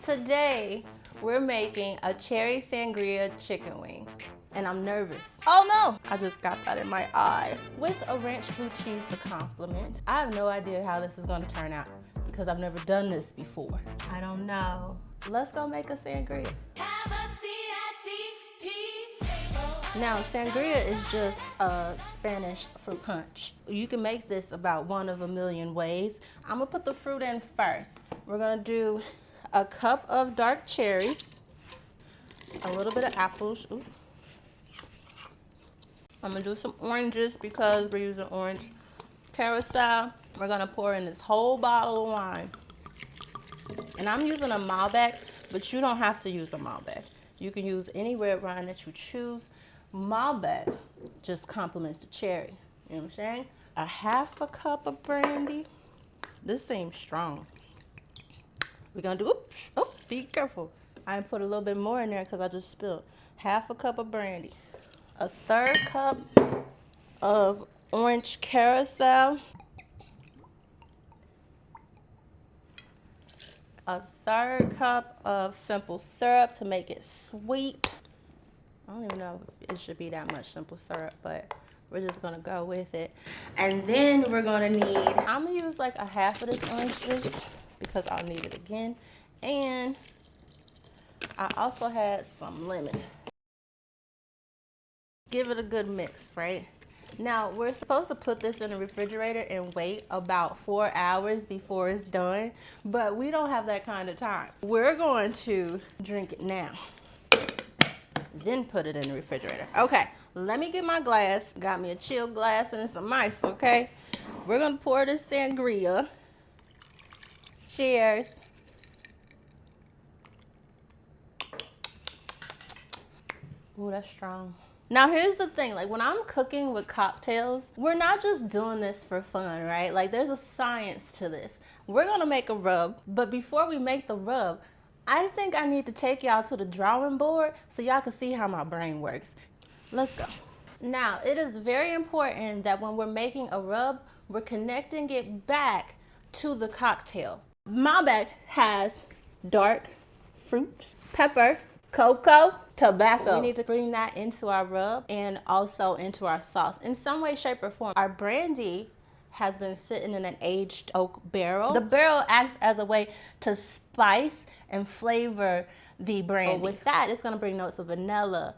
Today, we're making a cherry sangria chicken wing. And I'm nervous. Oh no! I just got that in my eye. With a ranch blue cheese to complement. I have no idea how this is gonna turn out because I've never done this before. I don't know. Let's go make a sangria. Now, sangria is just a Spanish fruit punch. You can make this about one of a million ways. I'm gonna put the fruit in first. We're gonna do a cup of dark cherries, a little bit of apples. Ooh. I'm gonna do some oranges because we're using orange curaçao. We're gonna pour in this whole bottle of wine. And I'm using a Malbec, but you don't have to use a Malbec. You can use any red wine that you choose. Malbec just complements the cherry. You know what I'm saying? A half a cup of brandy. This seems strong. We're gonna do, oops, be careful. I put a little bit more in there because I just spilled. Half a cup of brandy. A third cup of orange curaçao. A third cup of simple syrup to make it sweet. I don't even know if it should be that much simple syrup, but we're just gonna go with it. And then we're gonna need, I'm gonna use like a half of this orange juice because I'll need it again. And I also had some lemon. Give it a good mix, right? Now, we're supposed to put this in the refrigerator and wait about 4 hours before it's done, but we don't have that kind of time. We're going to drink it now, then put it in the refrigerator. Okay, let me get my glass. Got me a chill glass and some ice, okay? We're gonna pour this sangria. Cheers. Ooh, that's strong. Now here's the thing, like when I'm cooking with cocktails, we're not just doing this for fun, right? Like there's a science to this. We're gonna make a rub, but before we make the rub, I think I need to take y'all to the drawing board so y'all can see how my brain works. Let's go. Now, it is very important that when we're making a rub, we're connecting it back to the cocktail. Malbec has dark fruits, pepper, cocoa, tobacco. We need to bring that into our rub and also into our sauce in some way, shape, or form. Our brandy has been sitting in an aged oak barrel. The barrel acts as a way to spice and flavor the brandy. With that, it's gonna bring notes of vanilla,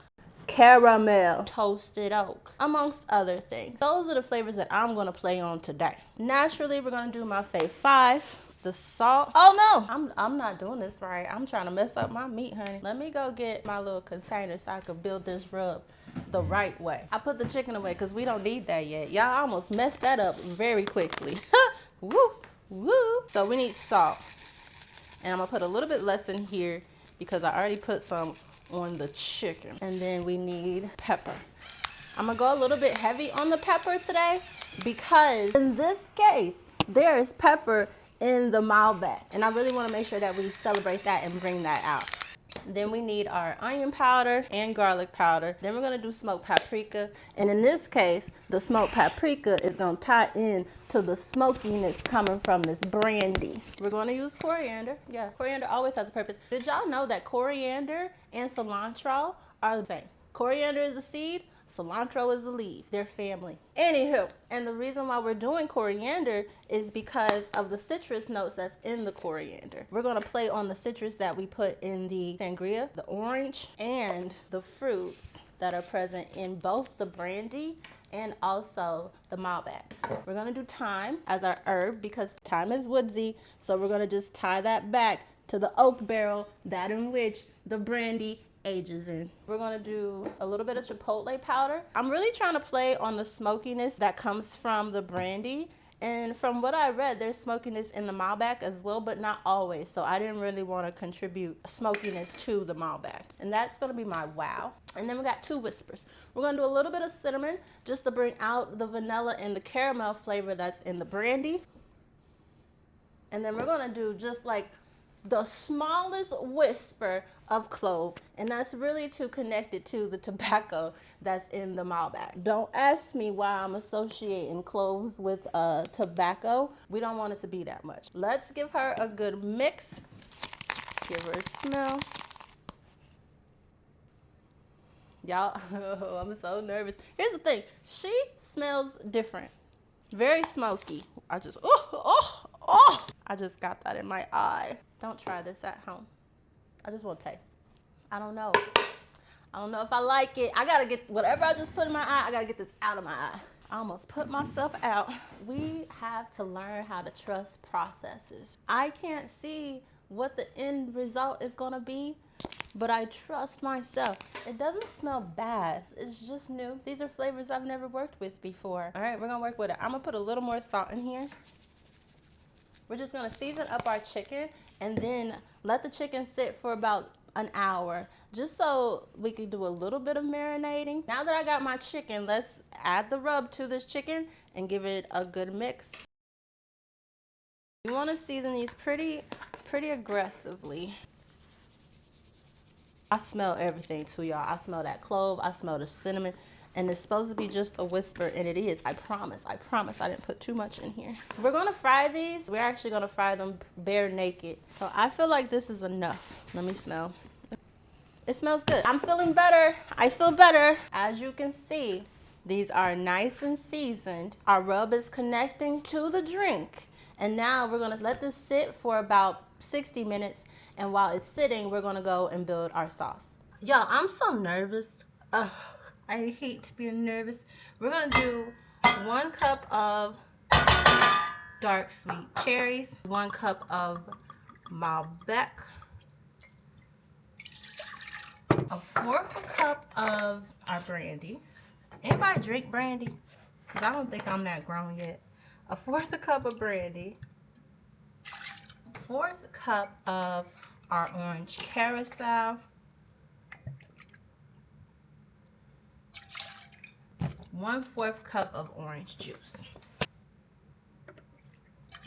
caramel, toasted oak, amongst other things. Those are the flavors that I'm gonna play on today. Naturally, we're gonna do my fave 5. The salt. Oh no, I'm not doing this right. I'm trying to mess up my meat, honey. Let me go get my little container so I can build this rub the right way. I put the chicken away because we don't need that yet. Y'all almost messed that up very quickly. Woo, woo. So we need salt. And I'm gonna put a little bit less in here because I already put some on the chicken. And then we need pepper. I'm gonna go a little bit heavy on the pepper today because in this case, there is pepper in the Malbec, and I really want to make sure that we celebrate that and bring that out. Then we need our onion powder and garlic powder. Then we're going to do smoked paprika, and in this case the smoked paprika is going to tie in to the smokiness coming from this brandy. We're going to use coriander. Yeah, coriander always has a purpose. Did y'all know that coriander and cilantro are the same? Coriander is the seed, cilantro is the leaf. They're family. Anywho, and the reason why we're doing coriander is because of the citrus notes that's in the coriander. We're gonna play on the citrus that we put in the sangria, the orange, and the fruits that are present in both the brandy and also the Malbec. We're gonna do thyme as our herb because thyme is woodsy, so we're gonna just tie that back to the oak barrel, that in which the brandy ages in. We're gonna do a little bit of chipotle powder. I'm really trying to play on the smokiness that comes from the brandy, and from what I read, there's smokiness in the Malbec as well, but not always, so I didn't really want to contribute smokiness to the Malbec. And that's gonna be my wow. And then we got 2 whispers. We're gonna do a little bit of cinnamon just to bring out the vanilla and the caramel flavor that's in the brandy. And then we're gonna do just like the smallest whisper of clove, and that's really to connect it to the tobacco that's in the Malbec. Don't ask me why I'm associating cloves with tobacco. We don't want it to be that much. Let's give her a good mix. Give her a smell. Y'all, oh, I'm so nervous. Here's the thing. She smells different. Very smoky. I just got that in my eye. Don't try this at home. I just want to taste. I don't know. I don't know if I like it. I got to get whatever I just put in my eye, I got to get this out of my eye. I almost put myself out. We have to learn how to trust processes. I can't see what the end result is going to be, but I trust myself. It doesn't smell bad. It's just new. These are flavors I've never worked with before. All right, we're gonna work with it. I'm gonna put a little more salt in here. We're just gonna season up our chicken and then let the chicken sit for about an hour, just so we could do a little bit of marinating. Now that I got my chicken, let's add the rub to this chicken and give it a good mix. You wanna season these pretty aggressively. I smell everything too, y'all. I smell that clove, I smell the cinnamon, and it's supposed to be just a whisper, and it is. I promise I didn't put too much in here. We're gonna fry these. We're actually gonna fry them bare naked. So I feel like this is enough. Let me smell. It smells good. I'm feeling better. I feel better. As you can see, these are nice and seasoned. Our rub is connecting to the drink. And now we're gonna let this sit for about 60 minutes. And while it's sitting, we're gonna go and build our sauce. Y'all, I'm so nervous. I hate being nervous. We're gonna do 1 cup of dark sweet cherries, 1 cup of Malbec, a 1/4 cup of our brandy. Anybody drink brandy? Because I don't think I'm that grown yet. A 1/4 cup of brandy, 1/4 cup of our orange curaçao, 1/4 cup of orange juice.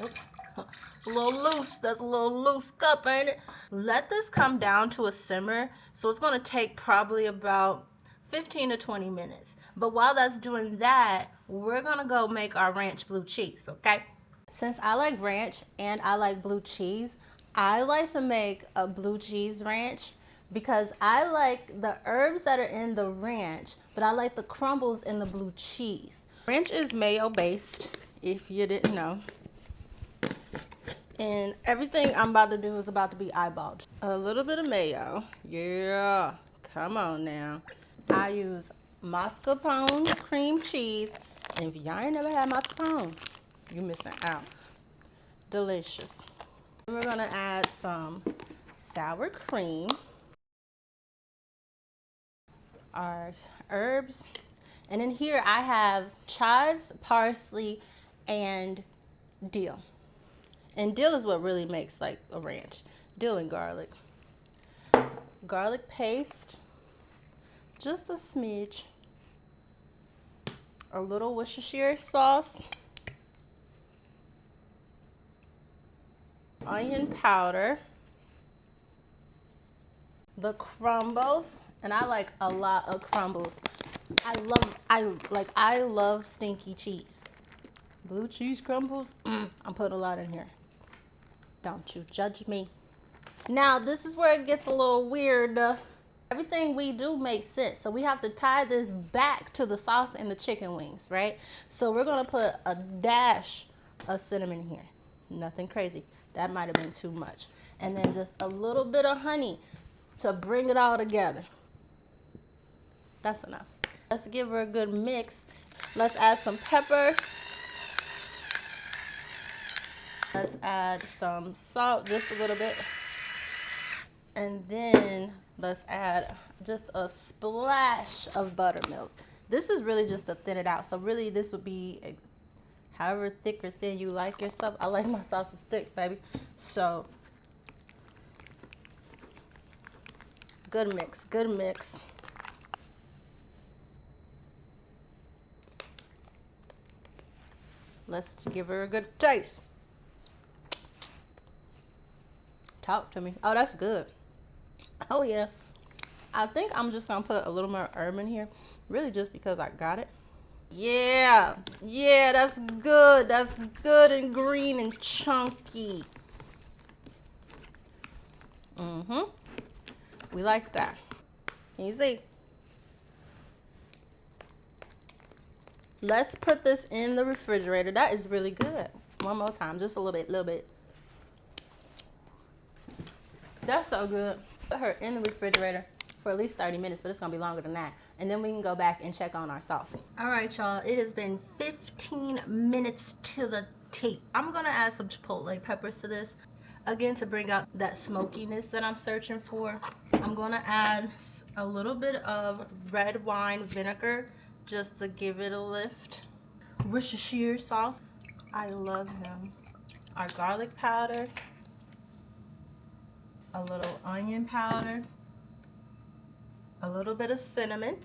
Oops. A little loose. That's a little loose cup, ain't it? Let this come down to a simmer. So it's going to take probably about 15 to 20 minutes. But while that's doing that, we're going to go make our ranch blue cheese, okay? Since I like ranch and I like blue cheese, I like to make a blue cheese ranch because I like the herbs that are in the ranch, but I like the crumbles in the blue cheese. Ranch is mayo based, if you didn't know. And everything I'm about to do is about to be eyeballed. A little bit of mayo. Yeah, come on now. I use mascarpone cream cheese. And if y'all ain't never had mascarpone, you missing out. Delicious. And we're gonna add some sour cream, our herbs, and in here I have chives, parsley, and dill. And dill is what really makes like a ranch. Dill and garlic. Garlic paste, just a smidge. A little Worcestershire sauce. Onion powder. The crumbles, and I like a lot of crumbles. I love stinky cheese. Blue cheese crumbles, I'm putting a lot in here. Don't you judge me. Now, this is where it gets a little weird. Everything we do makes sense. So we have to tie this back to the sauce and the chicken wings, right? So we're gonna put a dash of cinnamon here. Nothing crazy. That might have been too much. And then just a little bit of honey to bring it all together. That's enough. Let's give her a good mix. Let's add some pepper. Let's add some salt, just a little bit. And then let's add just a splash of buttermilk. This is really just to thin it out. So really this would be however thick or thin you like your stuff. I like my sauces thick, baby. So good mix, good mix. Let's give her a good taste. Talk to me. Oh, that's good. Oh yeah. I think I'm just gonna put a little more herb in here, really just because I got it. Yeah, that's good. That's good and green and chunky. We like that. Can you see? Let's put this in the refrigerator. That is really good. One more time, just a little bit. That's so good. Put her in the refrigerator for at least 30 minutes, but it's gonna be longer than that. And then we can go back and check on our sauce. All right, y'all, it has been 15 minutes to the T. I'm gonna add some chipotle peppers to this. Again, to bring out that smokiness that I'm searching for. I'm gonna add a little bit of red wine vinegar just to give it a lift. Worcestershire sauce. I love him. Our garlic powder. A little onion powder. A little bit of cinnamon.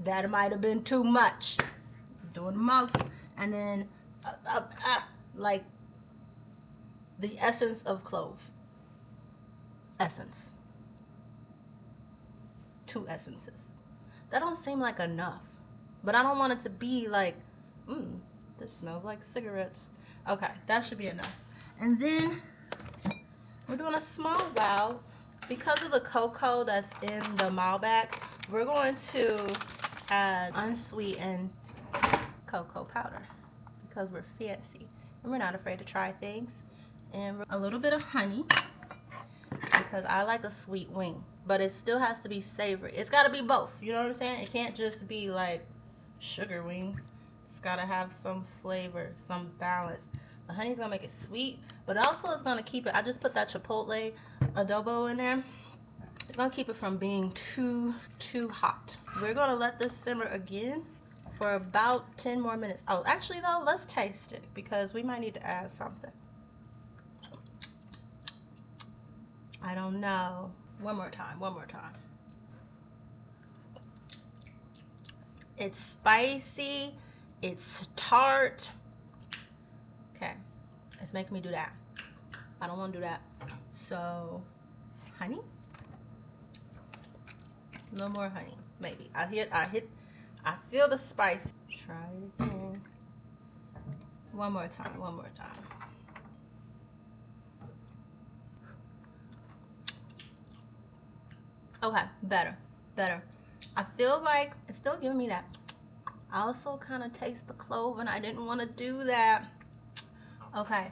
That might have been too much. Doing the most. And then like the essence of clove. Essence. 2 essences. That don't seem like enough. But I don't want it to be like, this smells like cigarettes. Okay, that should be enough. And then we're doing a small bowl. Because of the cocoa that's in the Malbec, we're going to add unsweetened cocoa powder because we're fancy and we're not afraid to try things. And a little bit of honey because I like a sweet wing, but it still has to be savory. It's got to be both, you know what I'm saying? It can't just be like sugar wings. It's got to have some flavor, some balance. The honey's gonna make it sweet, but also it's gonna keep it, I just put that chipotle adobo in there. It's gonna keep it from being too hot. We're gonna let this simmer again for about 10 more minutes. Oh, actually though, let's taste it because we might need to add something. I don't know. One more time. It's spicy, it's tart. Okay, it's making me do that. I don't want to do that. So, honey, a little more honey, maybe. I feel the spice. Try it again. One more time. Okay, better. I feel like it's still giving me that. I also kind of taste the clove and I didn't want to do that. Okay,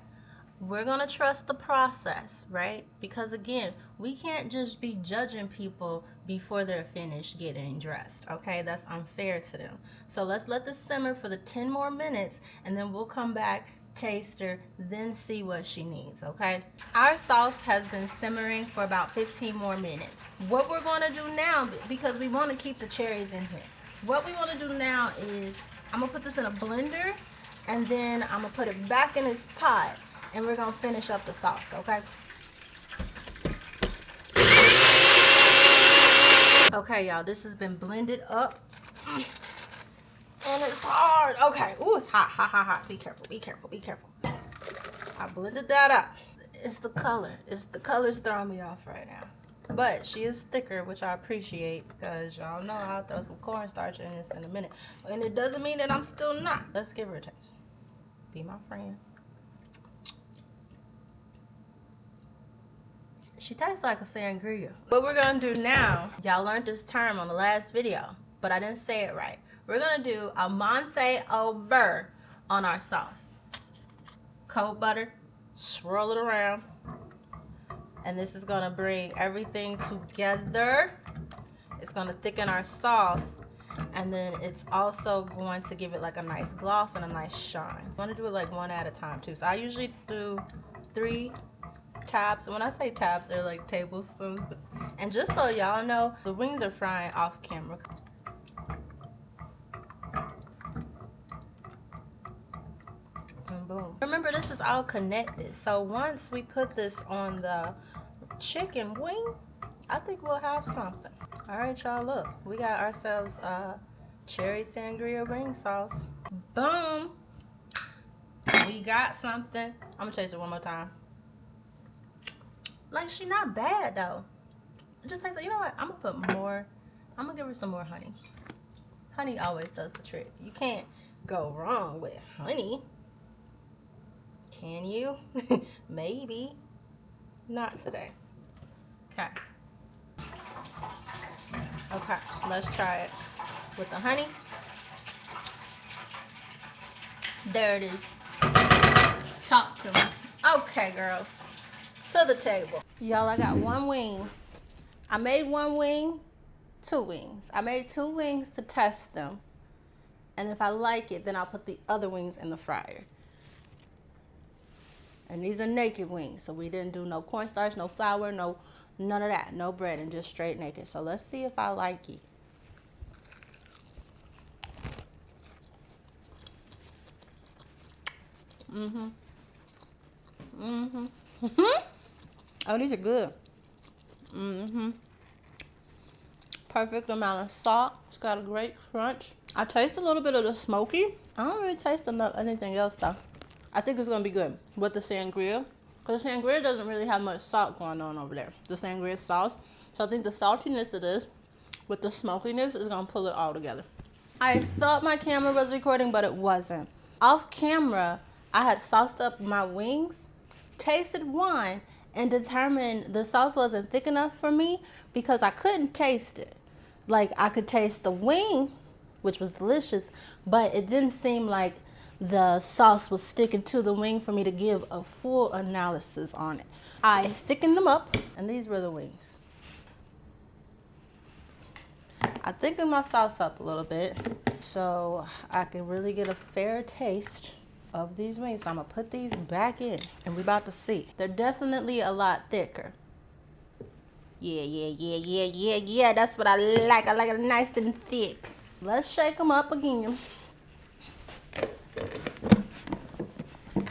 we're gonna trust the process, right? Because again, we can't just be judging people before they're finished getting dressed, okay? That's unfair to them. So let's let this simmer for the 10 more minutes and then we'll come back, taste her, then see what she needs, okay? Our sauce has been simmering for about 15 more minutes. What we're gonna do now, because we wanna keep the cherries in here, what we wanna do now is, I'm gonna put this in a blender and then I'm gonna put it back in this pot and we're gonna finish up the sauce, okay? Okay, y'all, this has been blended up and it's hard. Okay, ooh, it's hot. Be careful. I blended that up. It's the color. The color's throwing me off right now. But she is thicker, which I appreciate because y'all know I'll throw some cornstarch in this in a minute. And it doesn't mean that I'm still not. Let's give her a taste. Be my friend. She tastes like a sangria. What we're gonna do now, y'all learned this term on the last video, but I didn't say it right. We're gonna do a Monte au beurre on our sauce. Cold butter, swirl it around. And this is gonna bring everything together. It's gonna thicken our sauce. And then it's also going to give it like a nice gloss and a nice shine. I'm gonna do it like one at a time too. So I usually do 3 taps. And when I say taps, they're like tablespoons. And just so y'all know, the wings are frying off camera. And boom. Remember, this is all connected. So once we put this on the chicken wing, I think we'll have something. All right, y'all, look, we got ourselves a cherry sangria wing sauce. Boom, we got something. I'm gonna taste it one more time. Like, she not bad though. It just tastes like, you know what, I'm gonna put more, I'm gonna give her some more honey. Honey always does the trick. You can't go wrong with honey, can you? Maybe. Not today. Okay. Okay, let's try it with the honey. There it is. Talk to me. Okay, girls. To the table. Y'all, I got one wing. I made one wing, 2 wings. I made 2 wings to test them. And if I like it, then I'll put the other wings in the fryer. And these are naked wings. So we didn't do no cornstarch, no flour, no none of that. No bread, and just straight naked. So let's see if I like it. Oh, these are good. Perfect amount of salt. It's got a great crunch. I taste a little bit of the smoky. I don't really taste anything else though. I think it's gonna be good with the sangria, because the sangria doesn't really have much salt going on over there. The sangria sauce. So I think the saltiness of this with the smokiness is gonna pull it all together. I thought my camera was recording, but it wasn't. Off camera, I had sauced up my wings, tasted one, and determined the sauce wasn't thick enough for me because I couldn't taste it. Like, I could taste the wing, which was delicious, but it didn't seem like the sauce was sticking to the wing for me to give a full analysis on it. I thickened them up, and these were the wings. I thickened my sauce up a little bit so I can really get a fair taste of these wings. So I'm gonna put these back in, and we're about to see. They're definitely a lot thicker. Yeah. That's what I like. I like it nice and thick. Let's shake them up again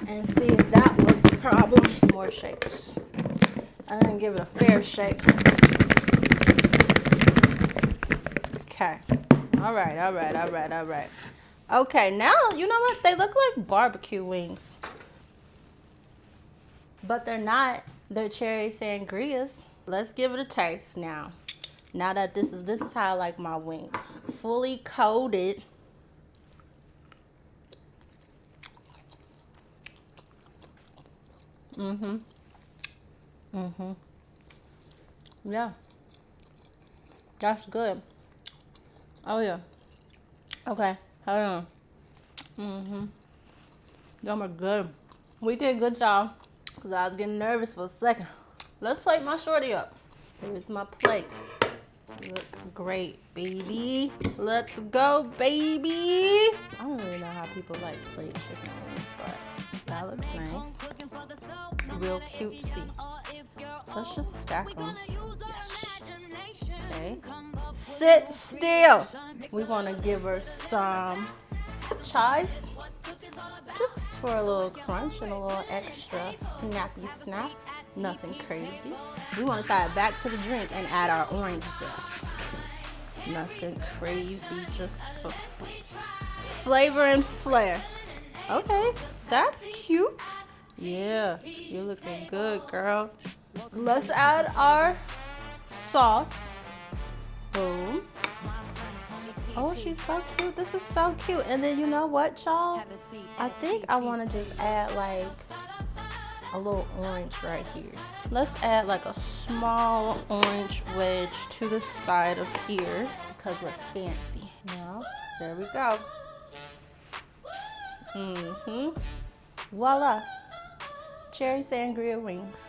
and see if that was the problem. More shakes. I didn't give it a fair shake. Okay. All right. Okay, now, you know what? They look like barbecue wings. But they're not. They're cherry sangrias. Let's give it a taste now. Now that this is how I like my wing. Fully coated. Yeah. That's good. Oh yeah. Okay. Hold on. Them are good. We did a good job, because I was getting nervous for a second. Let's plate my shorty up. Here's my plate. Look great, baby. Let's go, baby. I don't really know how people like plate chicken wings, but that looks nice. Real cutesy. Let's just stack them. Yes. Okay. Sit still. We want to give her some chives, just for a little crunch and a little extra snappy snap. Nothing crazy. We want to tie it back to the drink and add our orange zest. Nothing crazy, just for flavor and flair. Okay, that's cute. Yeah, you're looking good, girl. Let's add our sauce. Boom. Oh, she's so cute. This is so cute. And then you know what, y'all? I think I want to just add like a little orange right here. Let's add like a small orange wedge to the side of here because we're fancy. Now, there we go. Voila. Cherry Sangria Wings.